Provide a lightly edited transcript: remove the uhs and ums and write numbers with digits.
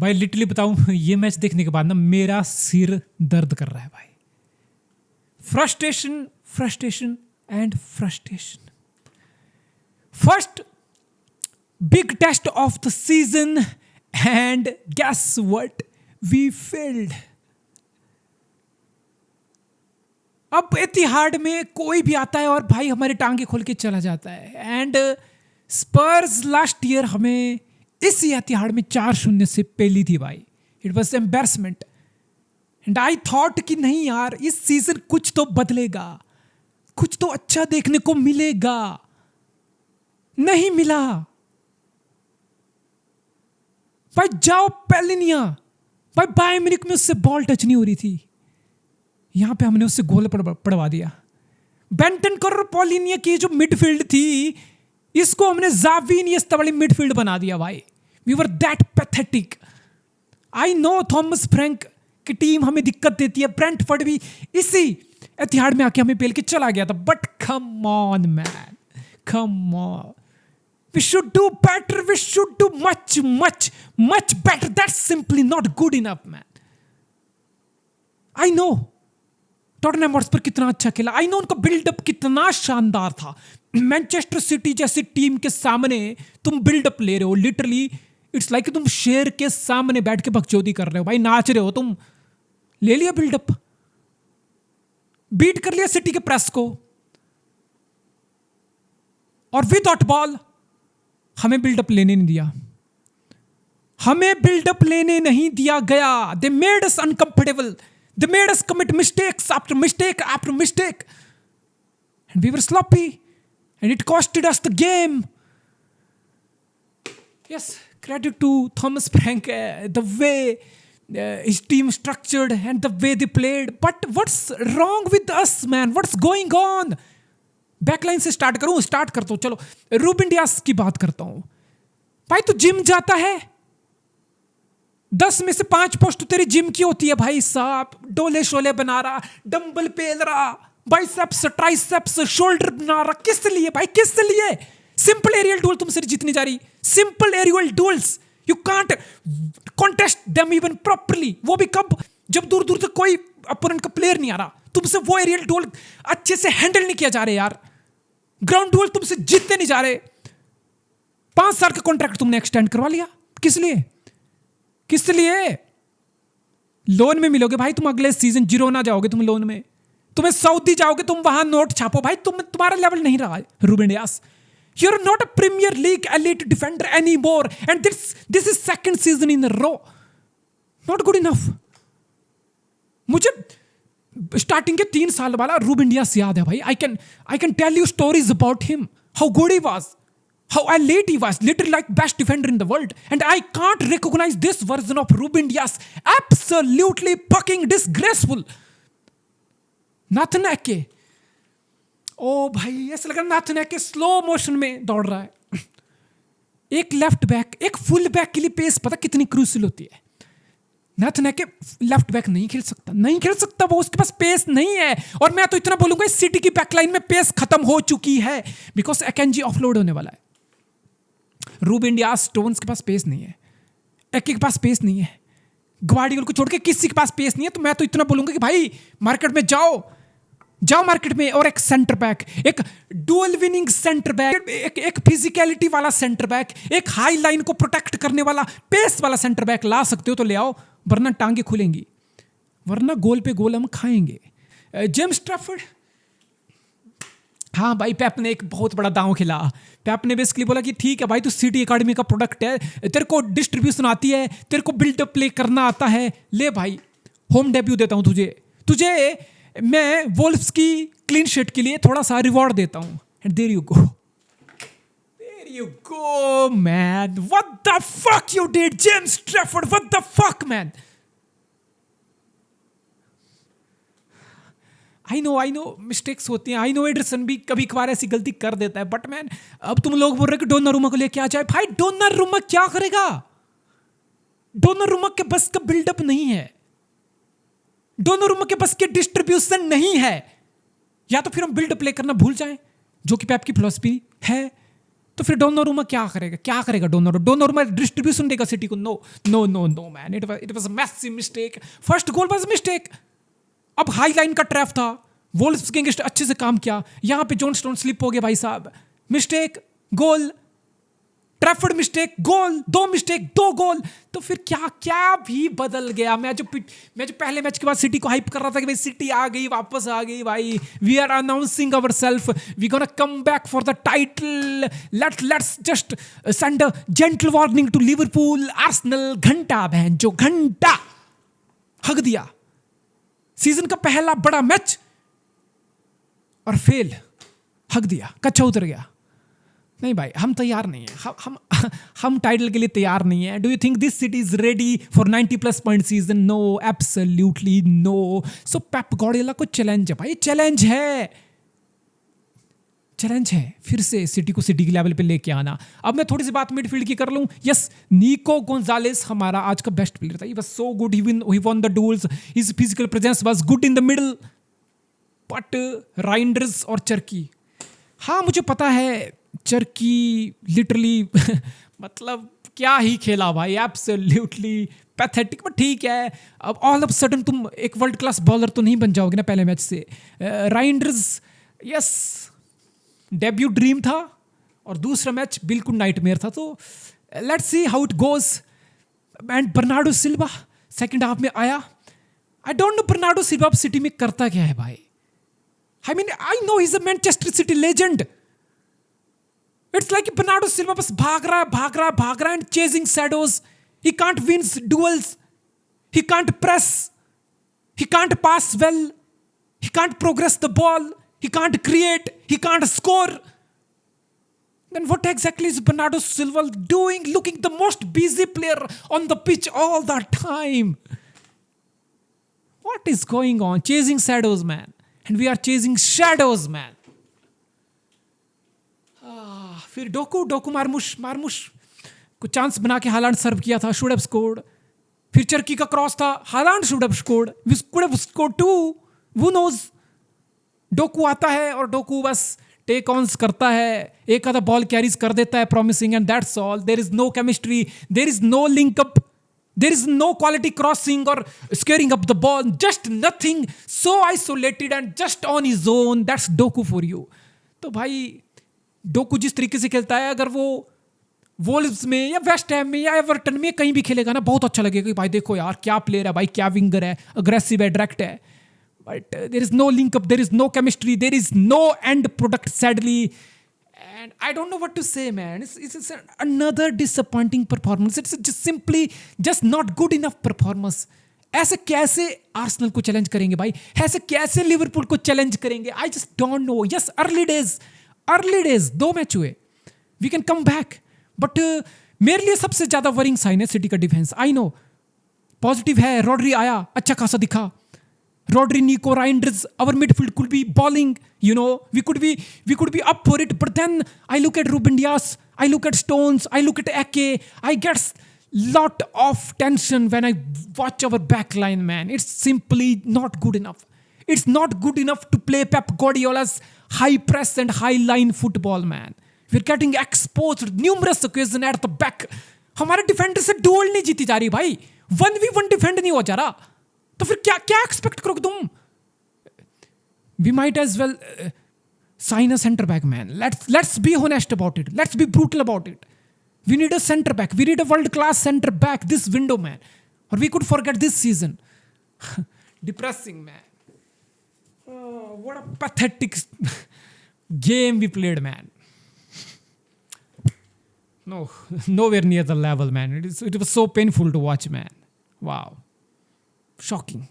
भाई लिटरली बताऊं, ये मैच देखने के बाद ना मेरा सिर दर्द कर रहा है भाई। Frustration frustration and frustration. First big test of the season and guess what, we failed. अब एतिहाड में कोई भी आता है और भाई हमारी टांगे खोल के चला जाता है। एंड स्पर्स लास्ट ईयर हमें इस एतिहाड में 4-0 से पेली थी भाई। It was embarrassment. And I thought कि नहीं यार, इस सीजन कुछ तो बदलेगा, कुछ तो अच्छा देखने को मिलेगा। नहीं मिला भाई। जाओ पेलिनिया भाई, बायर्न म्यूनिख में उससे बॉल टच नहीं हो रही थी, यहां पे हमने उससे गोल पड़वा दिया। बेंटनकर और पॉलिनिया की जो मिडफील्ड थी, इसको हमने ज़ाविनियस्ता वाली मिडफील्ड बना दिया भाई। We were that pathetic. I know Thomas Frank की टीम हमें दिक्कत देती है, ब्रेंटफोर्ड भी इसी एतिहाड में आके हमें पेल के चला गया था। But come on man, come on, we should do better, we should do much much much better. That's simply not good enough man. I know Tottenham Hotspur कितना अच्छा खेला, आई नो उनका बिल्डअप कितना शानदार था। मैनचेस्टर सिटी जैसी team के सामने तुम बिल्डअप ले रहे हो, लिटरली इट्स लाइक तुम शेर के सामने बैठ के बकचोदी कर रहे हो भाई, नाच रहे हो तुम। ले लिया बिल्डअप, बीट कर लिया सिटी के प्रेस को, और विदाउट बॉल हमें बिल्डअप लेने नहीं दिया, हमें बिल्डअप लेने नहीं दिया गया। They made us uncomfortable, they made us commit mistakes after mistake after mistake, and we were sloppy and it costed us the game. Yes, credit to Thomas Frank, the way his team structured and the way they played. But what's wrong with us man, what's going on? Backline से start करता हूं। चलो Reuben Diaz की बात करता हूं। भाई तू जिम जाता है, 10 में से 5 पोस्ट तेरी जिम की होती है भाई साहब। डोले शोले बना रहा, डंबल पेल रहा, बाइसेप्स ट्राइसेप्स शोल्डर बना रहा, किस लिए भाई, किस लिए? सिंपल एरियल डुअल तुमसे जीतनी जा रही, simple aerial duels, you can't contest them even properly. वो भी कब, जब दूर दूर तक कोई अपोनेंट का प्लेयर नहीं आ रहा, तुमसे वो एरियल डुअल अच्छे से हैंडल नहीं किया जा रहे यार। ग्राउंड डुअल तुमसे जीतते नहीं जा रहे। 5 साल का कॉन्ट्रैक्ट तुमने एक्सटेंड करवा लिया, किस लिए? किस लिए? लोन में मिलोगे भाई तुम, अगले सीजन जिरोना जाओगे तुम लोन में, तुम्हें सऊदी जाओगे तुम, वहां नोट छापो भाई। तुम्हारा लेवल नहीं रहा Ruben Dias. You are not a Premier League elite defender any more, and this is second season in a row. Not good enough. मुझे स्टार्टिंग के 3 साल वाला रूबेन डियास याद है भाई। I can tell you stories about him, how good he was, how elite he was, literally like best defender in the world, and I can't recognize this version of Ruben Dias. Absolutely fucking disgraceful. Nathan Ake, ओ भाई ऐसा लगा Nathan एके slow motion में दौड़ रहा है। एक left back, एक फुल बैक के लिए पेस पता कितनी क्रूशियल होती है। नाथन एके लेफ्ट बैक नहीं खेल सकता, वो उसके पास पेस नहीं है। और मैं तो इतना बोलूंगा इस सिटी की बैकलाइन में पेस खत्म हो चुकी है, बिकॉज एकेंजी ऑफलोड होने वाला है। रूबेन डियास स्टोन्स के पास स्पेस नहीं है, एके के पास स्पेस नहीं है, ग्वार्डियोल को छोड़ के किसी के पास स्पेस नहीं है। तो मैं तो इतना बोलूंगा कि भाई मार्केट में जाओ मार्केट में, और एक सेंटर बैक, एक डुअल विनिंग सेंटर बैक, एक फिजिकलिटी वाला सेंटर बैक, एक हाई लाइन को प्रोटेक्ट करने वाला पेस वाला सेंटर बैक ला सकते हो तो ले आओ, वरना टांगे खुलेंगी, वरना गोल पे गोल हम खाएंगे। जेम्स ट्रैफर्ड, हाँ भाई पेप ने एक बहुत बड़ा दांव खिला। पेप ने बेसिकली बोला कि ठीक है भाई तू सिटी एकेडमी का प्रोडक्ट है, तेरे को डिस्ट्रीब्यूशन आती है, तेरे को बिल्डअप प्ले करना आता है, ले भाई होम डेब्यू देता हूं तुझे मैं वोल्फ्स की क्लीन शीट के लिए थोड़ा सा रिवॉर्ड देता हूं। And there you go man, what the fuck you did James Trafford, what the fuck man. I know mistakes होती हैं, आई नो एडरसन भी कभी कभार ऐसी गलती कर देता है, बट मैन अब तुम लोग बोल रहे हो कि डोनारुमा को लेके आ जाए। भाई डोनारुमा क्या करेगा? डोनारुमा के बस का बिल्डअप नहीं है, डोनारुमा के बस के डिस्ट्रीब्यूशन नहीं है। या तो फिर हम बिल्डअप प्ले करना भूल जाएं, जो कि पेप की फिलॉसफी है, तो फिर डोनारुमा क्या करेगा डोनारुमा डिस्ट्रीब्यूशन देगा सिटी को? No no no no man, it was a massive mistake. First goal was mistake. अब हाई लाइन का ट्रैप था, वोल्व्स के अगेंस्ट अच्छे से काम किया, यहां पे जॉन स्टोन स्लिप हो गया भाई साहब, मिस्टेक गोल, ट्रैफर्ड मिस्टेक गोल, दो मिस्टेक दो गोल। तो फिर क्या क्या भी बदल गया। मैं जो पहले मैच के बाद सिटी को हाइप कर रहा था कि भाई सिटी आ गई, वापस आ गई भाई, we are announcing our self, we gonna come back for the title, let's just send a gentle warning to Liverpool, Arsenal. घंटा बहन जो घंटा हग दिया। सीजन का पहला बड़ा मैच और फेल, हक दिया, कच्चा उतर गया। नहीं भाई, हम तैयार नहीं है, हम टाइटल के लिए तैयार नहीं है। Do you think this City is ready for 90+ point season? No, absolutely no. So Pep Guardiola को चैलेंज है भाई, चैलेंज है फिर से सिटी को सिटी के लेवल पे लेके आना। अब मैं थोड़ी सी बात मिडफील्ड की कर लूं। यस, निको गोंजालेस हमारा आज का बेस्ट प्लेयर था। He was so good, he won the duels, his physical presence was good in the middle. But Reijnders और चर्की, हाँ मुझे पता है चर्की लिटरली मतलब क्या ही खेला भाई, एब्सोल्युटली पैथेटिक। बट ठीक है, अब ऑल ऑफ सडन तुम एक वर्ल्ड क्लास बॉलर तो नहीं बन जाओगे ना पहले मैच से। राइंडर्स यस डेब्यू ड्रीम था और दूसरा मैच बिल्कुल नाइटमेयर था। तो let's see how it goes. And Bernardo Silva second half में आया। I don't know Bernardo Silva अब सिटी में करता क्या है भाई। I mean I know he is a Manchester City legend. It's like Bernardo Silva बस भाग रहा है and chasing shadows. He can't win duels, he can't press, he can't pass well, he can't progress the ball, he can't create, he can't score. Then what exactly is Bernardo Silva doing, looking the most busy player on the pitch all the time? What is going on? Chasing shadows, man. And we are chasing shadows, man. फिर Docu मारमुश को chance बना के हालांड सर्व किया था, should have scored. फिर चर्की का cross था, Haaland should have scored, we could have scored too, who knows? Doku आता है और डोकू बस टेक ऑन्स करता है, एक आधा बॉल कैरीज कर देता है promising, and that's all. There is no chemistry, there is no link up, there is no quality crossing और scaring up the ball, just nothing, so isolated and just on his own. That's Doku for you. तो भाई Docu जिस तरीके से खेलता है, अगर वो वोल्व्स में या वेस्ट हैम में या एवर्टन में कहीं भी खेलेगा ना, बहुत अच्छा लगेगा कि भाई देखो यार क्या प्लेयर है भाई, क्या विंगर है, अग्रेसिव है, डायरेक्ट है। But there is no link up, there is no chemistry, there is no end product, sadly. And I don't know what to say, man. It's another disappointing performance. It's just simply just not good enough performance. ऐसे कैसे Arsenal को challenge करेंगे भाई, ऐसे कैसे Liverpool को challenge करेंगे? I just don't know. Yes, early days 2 match हुए, we can come back. But मेरे लिए सबसे ज्यादा वरिंग साइन है सिटी का डिफेंस। आई नो पॉजिटिव है, रॉड्री आया, अच्छा खासा दिखा, Rodri, Nico, Reinders, our midfield could be balling, you know, we could be up for it. But then I look at Ruben Dias, I look at Stones, I look at Ake, I get lot of tension when I watch our back line, man. It's simply not good enough. It's not good enough to play Pep Guardiola's high press and high line football, man. We're getting exposed numerous occasions at the back. हमारे defender से dual नहीं जीती जा रही भाई, 1v1 defend नहीं हो जा रहा। तो फिर क्या एक्सपेक्ट करोगे तुम? We might as well sign a centre back, man. Let's be honest about it, let's be brutal about it. We need a centre back, we need a world class centre back this window, man, और we could forget this season. Depressing, man. What a pathetic game we played, man. No, nowhere near the level, man. It was so painful to watch, man. Wow. Shocking.